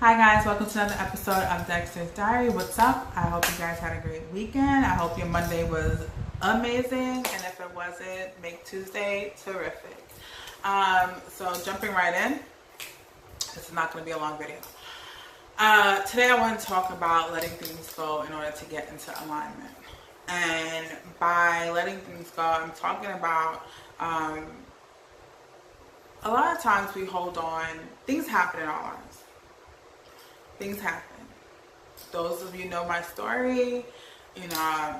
Hi guys, welcome to another episode of Dexter's Diary. What's up? I hope you guys had a great weekend. I hope your Monday was amazing, and if it wasn't, make Tuesday terrific. So jumping right in, this is not going to be a long video. Today I want to talk about letting things go in order to get into alignment. And by letting things go, I'm talking about a lot of times we hold on. Things happen in our lives. Things happen. Those of you know my story. You know,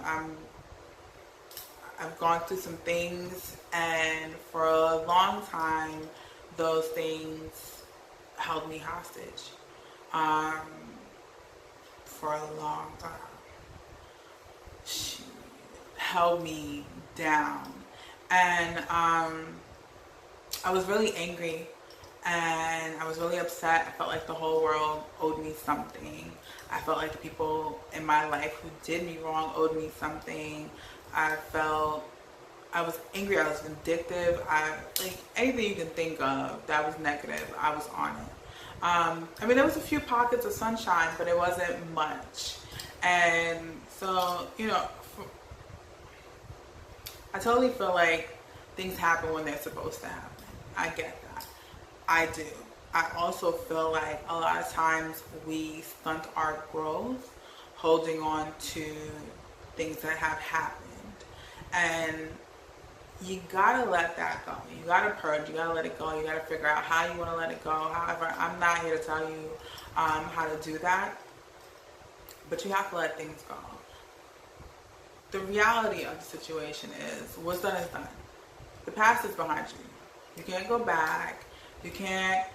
I've gone through some things, and for a long time, those things held me hostage. For a long time, she held me down, and I was really angry. And I was really upset. I felt like the whole world owed me something. I felt like the people in my life who did me wrong owed me something. I was angry. I was vindictive. Like anything you can think of that was negative, I was on it. I mean, there was a few pockets of sunshine, but it wasn't much. And so, you know, I totally feel like things happen when they're supposed to happen. I get that. I do. I also feel like a lot of times we stunt our growth holding on to things that have happened. And you gotta let that go. You gotta purge. You gotta let it go. You gotta figure out how you want to let it go. However, I'm not here to tell you how to do that. But you have to let things go. The reality of the situation is, what's done is done. The past is behind you. You can't go back. You can't,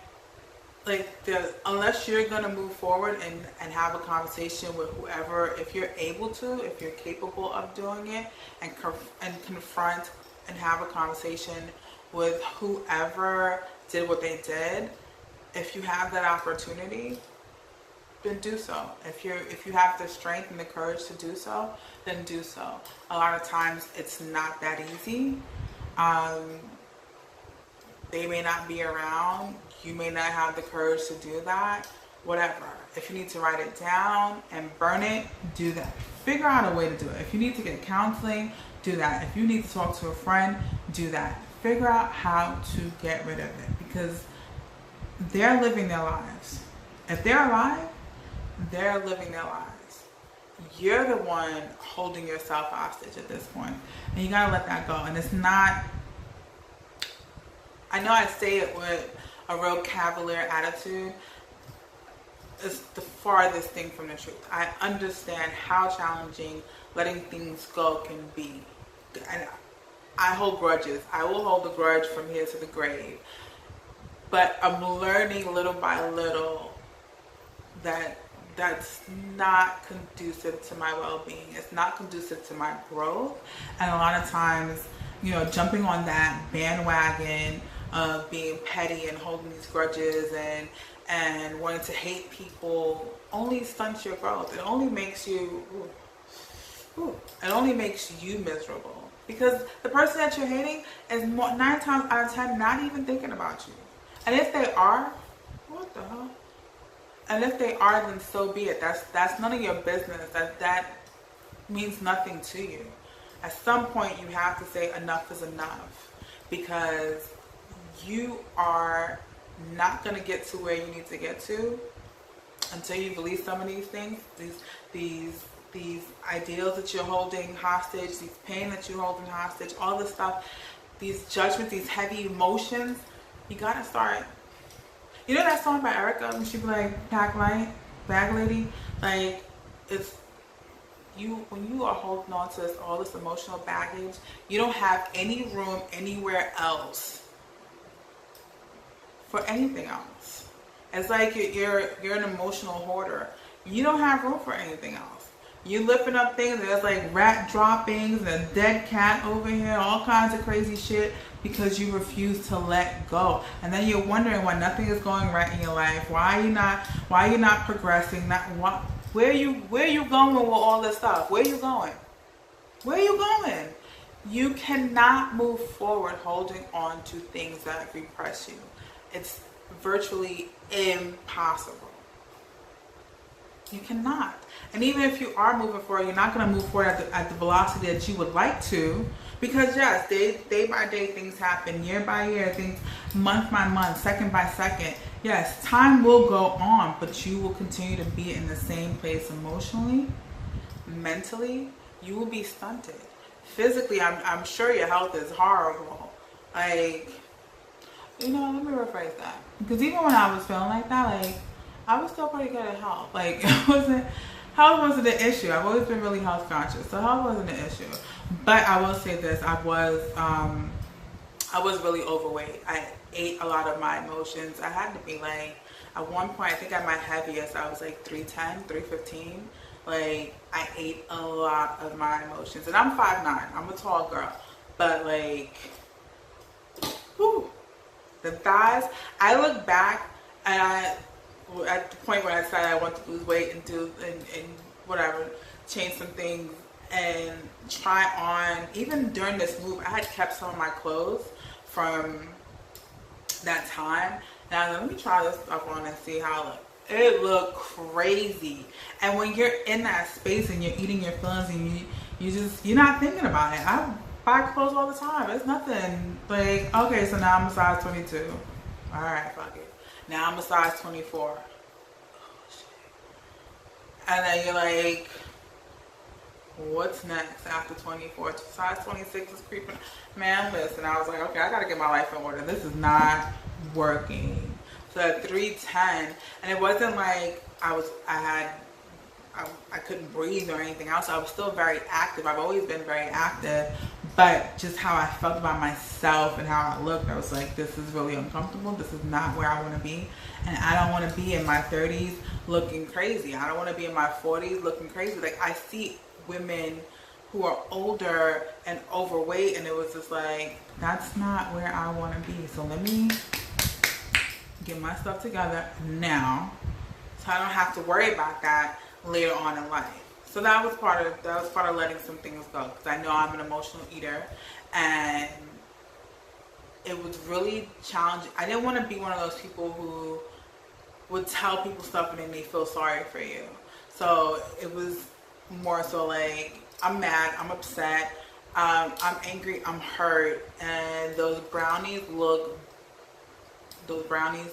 unless you're going to move forward and have a conversation with whoever, if you're able to, if you're capable of doing it, and confront and have a conversation with whoever did what they did, if you have that opportunity, then do so. If you have the strength and the courage to do so, then do so. A lot of times it's not that easy. They may not be around. You may not have the courage to do that. Whatever. If you need to write it down and burn it, do that. Figure out a way to do it. If you need to get counseling, do that. If you need to talk to a friend, do that. Figure out how to get rid of it, because they're living their lives. If they're alive, they're living their lives. You're the one holding yourself hostage at this point, and you gotta let that go. And it's not, I know I say it with a real cavalier attitude. It's the farthest thing from the truth. I understand how challenging letting things go can be. And I hold grudges. I will hold a grudge from here to the grave. But I'm learning little by little that that's not conducive to my well-being. It's not conducive to my growth. And a lot of times, you know, jumping on that bandwagon of being petty and holding these grudges and wanting to hate people only stunts your growth. It only makes you miserable, because the person that you're hating is 9 times out of 10 not even thinking about you. And if they are, what the hell? And if they are, then so be it. That's none of your business. That means nothing to you. At some point you have to say enough is enough, because you are not going to get to where you need to get to until you release some of these things, these ideals that you're holding hostage, these pain that you're holding hostage, all this stuff, these judgments, these heavy emotions. You got to start. You know that song by Erica when she be like, pack light, bag lady? Like, it's when you are holding on to all this emotional baggage, you don't have any room anywhere else for anything else. It's like you're an emotional hoarder. You don't have room for anything else. You lifting up things, there's like rat droppings and a dead cat over here, all kinds of crazy shit, because you refuse to let go. And then you're wondering why nothing is going right in your life. Why are you not progressing? Where are you going with all this stuff? Where are you going? Where are you going? You cannot move forward holding on to things that repress you. It's virtually impossible. You cannot. And even if you are moving forward, you're not going to move forward at the velocity that you would like to. Because yes, day by day things happen, year by year, things, month by month, second by second. Yes, time will go on, but you will continue to be in the same place emotionally, mentally. You will be stunted. Physically, I'm sure your health is horrible. Like, let me rephrase that. Because even when I was feeling like that, like, I was still pretty good at health. Like, health wasn't an issue. I've always been really health conscious, so health wasn't an issue. But I will say this: I was really overweight. I ate a lot of my emotions. I had to be like, at one point, I think at my heaviest, I was like 310, 315. Like, I ate a lot of my emotions, and I'm 5'9". I'm a tall girl, but like, whew, the thighs. I look back and at the point where I decided I want to lose weight and whatever, change some things and try on. Even during this move, I had kept some of my clothes from that time, and I was like, let me try this stuff on and see how it looks. It looked crazy. And when you're in that space and you're eating your feelings and you're not thinking about it. I buy clothes all the time. It's nothing. Like, okay, so now I'm a size 22. All right, fuck it. Now I'm a size 24. Oh, shit. And then you're like, what's next after 24? Size 26 is creeping. Man, listen, I was like, okay, I gotta get my life in order. This is not working. So at 310, and it wasn't like I couldn't breathe or anything else. I was still very active. I've always been very active, but just how I felt about myself and how I looked, I was like, this is really uncomfortable. This is not where I want to be. And I don't want to be in my 30s looking crazy. I don't want to be in my 40s looking crazy. Like, I see women who are older and overweight, and it was just like, that's not where I want to be. So let me get my stuff together now, so I don't have to worry about that later on in life. So that was part of letting some things go, because I know I'm an emotional eater, and it was really challenging. I didn't want to be one of those people who would tell people stuff and then they feel sorry for you. So it was more so like, I'm mad, I'm upset, I'm angry, I'm hurt, and those brownies,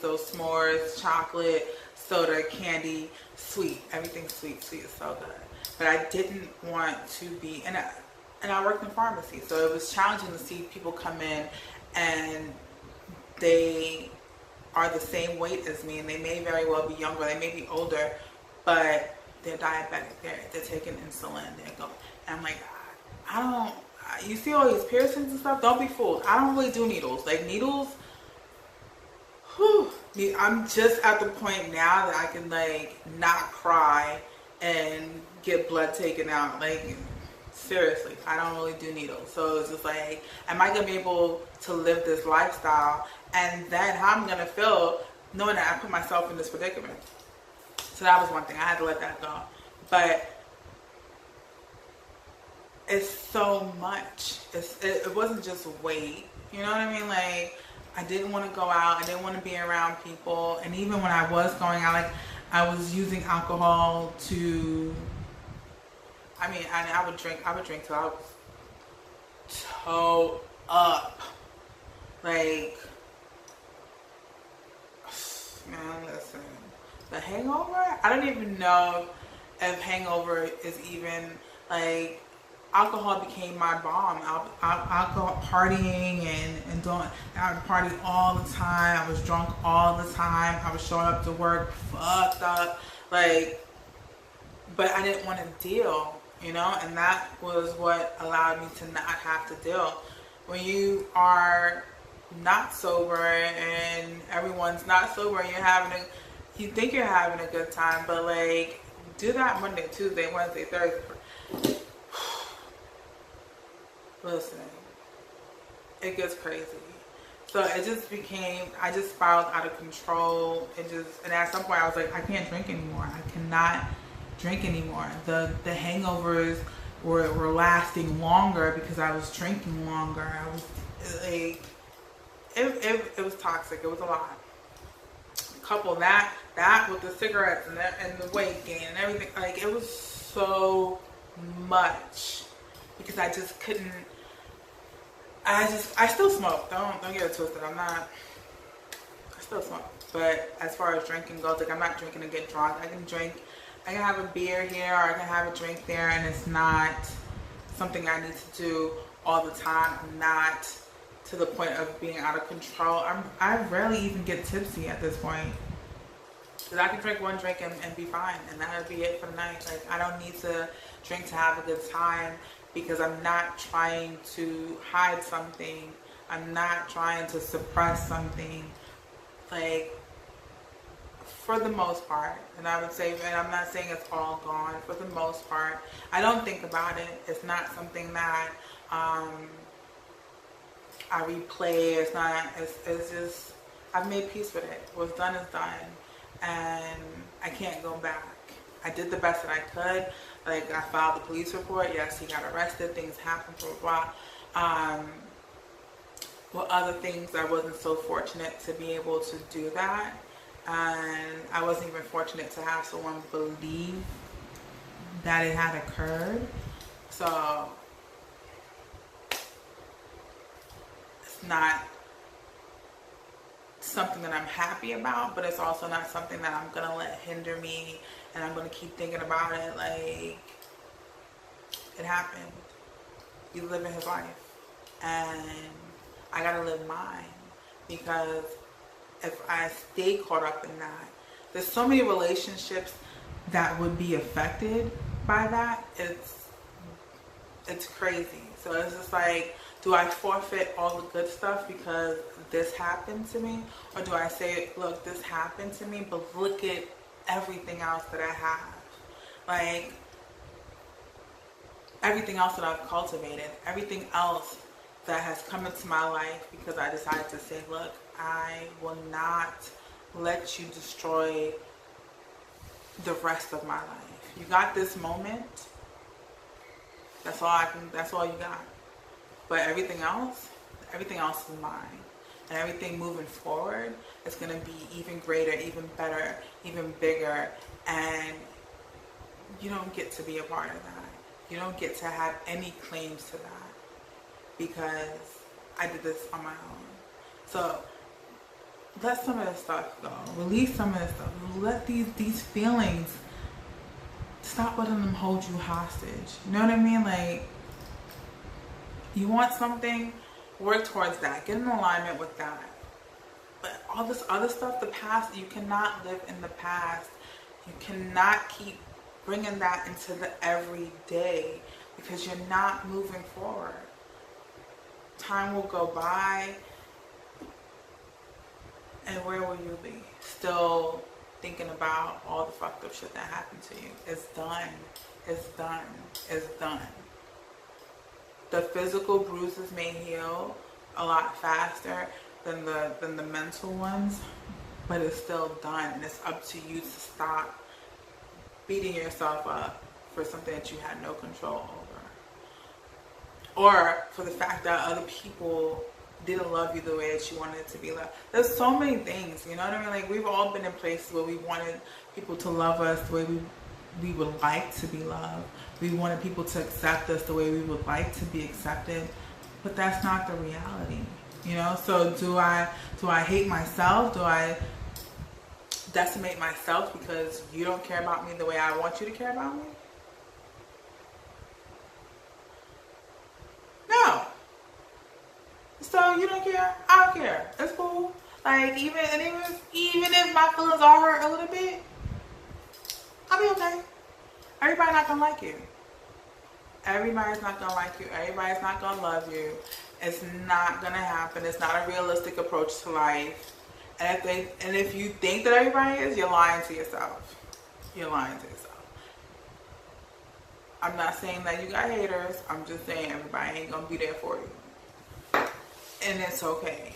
those s'mores, chocolate, soda, candy, sweet, everything's sweet. Sweet is so good. But I didn't want to be, and I worked in pharmacy, so it was challenging to see people come in and they are the same weight as me, and they may very well be younger, they may be older, but they're diabetic, they're taking insulin, they're going, and I'm like, you see all these piercings and stuff, don't be fooled. I don't really do needles. Like, needles, I'm just at the point now that I can, like, not cry and get blood taken out. Like, seriously, I don't really do needles. So it's just like, am I going to be able to live this lifestyle? And then how I'm going to feel knowing that I put myself in this predicament. So that was one thing. I had to let that go. But it's so much. It wasn't just weight. You know what I mean? Like, I didn't want to go out. I didn't want to be around people. And even when I was going out, like, I was using alcohol to, I would drink till I was toe up. Like, man, listen. The hangover? I don't even know if hangover is even, like, alcohol became my bomb. Alcohol, partying and doing, I would party all the time. I was drunk all the time. I was showing up to work fucked up. Like, but I didn't want to deal, you know? And that was what allowed me to not have to deal. When you are not sober and everyone's not sober and you think you're having a good time, but like, do that Monday, Tuesday, Wednesday, Thursday. Listen, it gets crazy. So it just became, I just spiraled out of control. And at some point I was like, I can't drink anymore. I cannot drink anymore. The hangovers were lasting longer because I was drinking longer. I was like, it was toxic. It was a lot. couple that with the cigarettes and the weight gain and everything, like it was so much because I just couldn't. I still smoke. Don't get it twisted. I still smoke. But as far as drinking goes, like I'm not drinking to get drunk. I can have a beer here or I can have a drink there, and it's not something I need to do all the time. I'm not to the point of being out of control. I rarely even get tipsy at this point. Because I can drink one drink and be fine, and that would be it for the night. Like I don't need to drink to have a good time, because I'm not trying to hide something. I'm not trying to suppress something. Like, for the most part, and I would say, and I'm not saying it's all gone, for the most part, I don't think about it. It's not something that I replay. It's not, it's just, I've made peace with it. What's done is done, and I can't go back. I did the best that I could. Like, I filed the police report. Yes, he got arrested. Things happened, blah, blah. Well, other things, I wasn't so fortunate to be able to do that. And I wasn't even fortunate to have someone believe that it had occurred. So, it's not something that I'm happy about, but it's also not something that I'm gonna let hinder me, and I'm gonna keep thinking about it. Like, it happened. He's living his life, and I gotta live mine, because if I stay caught up in that, there's so many relationships that would be affected by that. It's crazy. So it's just like, do I forfeit all the good stuff because this happened to me? Or do I say, look, this happened to me, but look at everything else that I have. Like, everything else that I've cultivated, everything else that has come into my life, because I decided to say, look, I will not let you destroy the rest of my life. You got this moment. That's all you got. But everything else is mine. And everything moving forward is going to be even greater, even better, even bigger. And you don't get to be a part of that. You don't get to have any claims to that, because I did this on my own. So let some of this stuff go. Release some of this stuff. Let these feelings, stop letting them hold you hostage. You know what I mean? Like, you want something, work towards that. Get in alignment with that. But all this other stuff, the past, you cannot live in the past. You cannot keep bringing that into the everyday, because you're not moving forward. Time will go by, and where will you be? Still thinking about all the fucked up shit that happened to you. It's done. It's done. It's done. The physical bruises may heal a lot faster than the mental ones, but it's still done, and it's up to you to stop beating yourself up for something that you had no control over, or for the fact that other people didn't love you the way that you wanted to be loved. There's so many things, you know what I mean? Like, we've all been in places where we wanted people to love us the way we would like to be loved. We wanted people to accept us the way we would like to be accepted, but that's not the reality, you know? So do I hate myself? Do I decimate myself because you don't care about me the way I want you to care about me? No. So you don't care? I don't care. It's cool. Like, even if my feelings are hurt a little bit, I'll be okay. Everybody's not gonna like you. Everybody's not gonna like you. Everybody's not gonna love you. It's not gonna happen. It's not a realistic approach to life. And if you think that everybody is, you're lying to yourself. You're lying to yourself. I'm not saying that you got haters. I'm just saying everybody ain't gonna be there for you. And it's okay.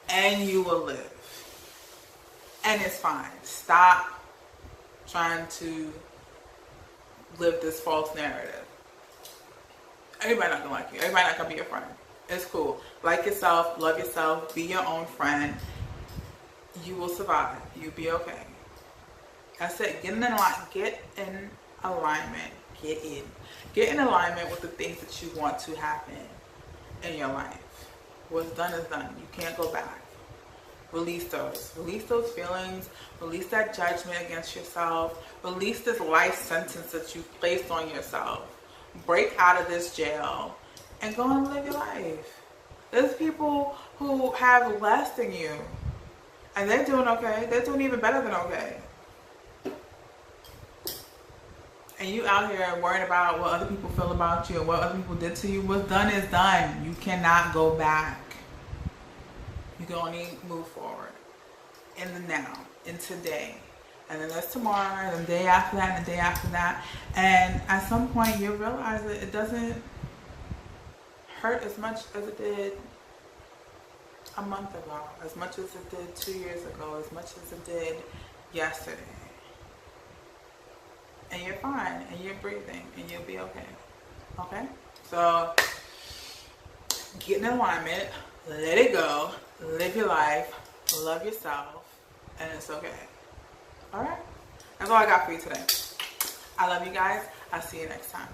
And you will live. And it's fine. Stop trying to live this false narrative. Everybody not gonna like you. Everybody not gonna be your friend. It's cool. Like yourself, love yourself, be your own friend. You will survive. You'll be okay. I said, get in alignment. Get in alignment with the things that you want to happen in your life. What's done is done. You can't go back. Release those. Release those feelings. Release that judgment against yourself. Release this life sentence that you placed on yourself. Break out of this jail and go and live your life. There's people who have less than you, and they're doing okay. They're doing even better than okay. And you out here worrying about what other people feel about you and what other people did to you. What's done is done. You cannot go back. You can only move forward in the now, in today. And then there's tomorrow, and the day after that, and the day after that. And at some point, you'll realize that it doesn't hurt as much as it did a month ago, as much as it did 2 years ago, as much as it did yesterday. And you're fine, and you're breathing, and you'll be okay. Okay? So, get in alignment, let it go, live your life, love yourself, and it's okay. Alright? That's all I got for you today. I love you guys. I'll see you next time.